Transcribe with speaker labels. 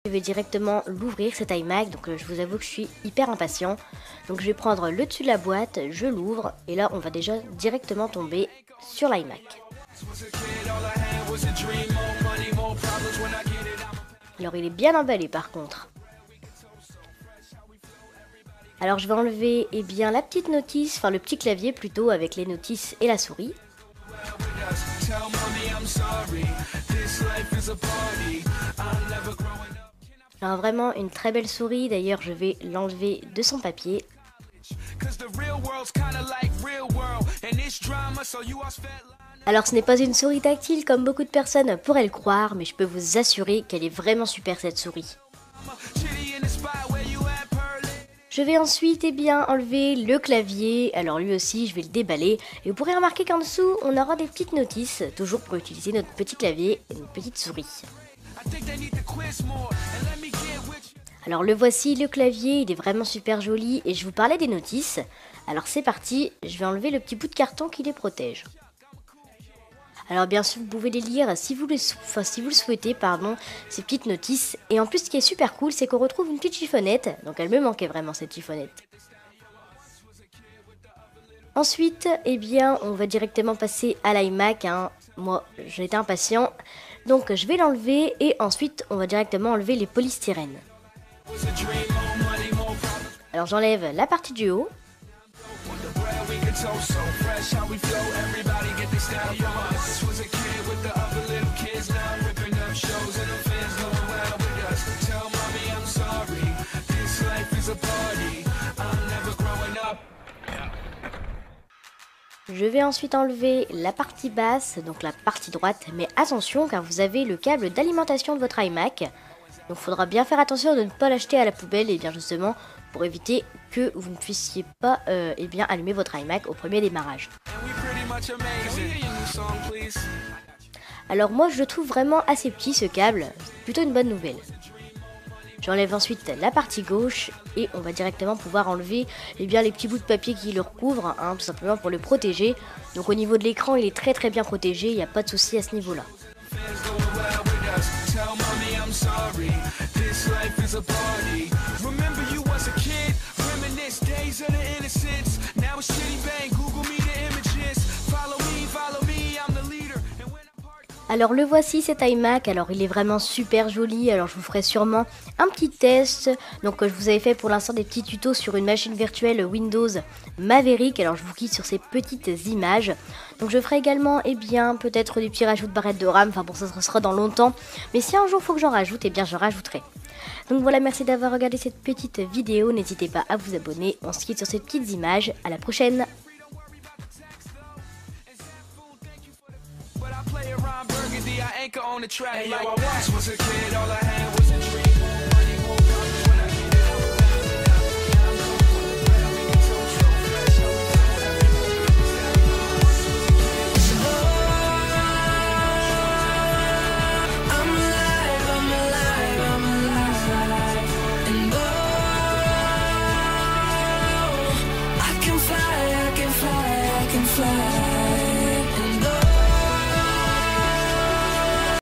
Speaker 1: Je vais directement l'ouvrir cet iMac, donc je vous avoue que je suis hyper impatient. Donc je vais prendre le dessus de la boîte, je l'ouvre et là on va déjà directement tomber sur l'iMac. Alors il est bien emballé par contre. Alors je vais enlever la petite notice, enfin le petit clavier plutôt avec les notices et la souris. Alors vraiment une très belle souris, d'ailleurs je vais l'enlever de son papier. Alors ce n'est pas une souris tactile comme beaucoup de personnes pourraient le croire, mais je peux vous assurer qu'elle est vraiment super cette souris. Je vais ensuite enlever le clavier, alors lui aussi je vais le déballer et vous pourrez remarquer qu'en dessous on aura des petites notices, toujours pour utiliser notre petit clavier et notre petite souris. Alors le voici, le clavier, il est vraiment super joli et je vous parlais des notices. Alors c'est parti, je vais enlever le petit bout de carton qui les protège. Alors bien sûr vous pouvez les lire si vous le souhaitez, ces petites notices. Et en plus ce qui est super cool c'est qu'on retrouve une petite chiffonnette, donc elle me manquait vraiment cette chiffonnette. Ensuite, on va directement passer à l'iMac, Moi j'étais impatient, donc je vais l'enlever et ensuite on va directement enlever les polystyrènes. Alors j'enlève la partie du haut. Je vais ensuite enlever la partie basse, donc la partie droite, mais attention car vous avez le câble d'alimentation de votre iMac. Donc il faudra bien faire attention de ne pas l'acheter à la poubelle, et bien justement pour éviter que vous ne puissiez pas allumer votre iMac au premier démarrage. Alors moi je le trouve vraiment assez petit ce câble, c'est plutôt une bonne nouvelle. J'enlève ensuite la partie gauche et on va directement pouvoir enlever les petits bouts de papier qui le recouvrent, tout simplement pour le protéger. Donc au niveau de l'écran il est très bien protégé, il n'y a pas de souci à ce niveau là. Alors le voici cet iMac, alors il est vraiment super joli, alors je vous ferai sûrement un petit test. Donc je vous avais fait pour l'instant des petits tutos sur une machine virtuelle Windows Maverick, alors je vous quitte sur ces petites images. Donc je ferai également peut-être des petits rajouts de barrettes de RAM, enfin bon ça sera dans longtemps, mais si un jour il faut que j'en rajoute, je rajouterai. Donc voilà, merci d'avoir regardé cette petite vidéo, n'hésitez pas à vous abonner, on se quitte sur ces petites images, à la prochaine. I anchor on the track. Hey, yo, I once was a kid, all I had was a dream. More money, more problems when I get it all I'm alive, I'm alive. And oh, I can fly, I can fly.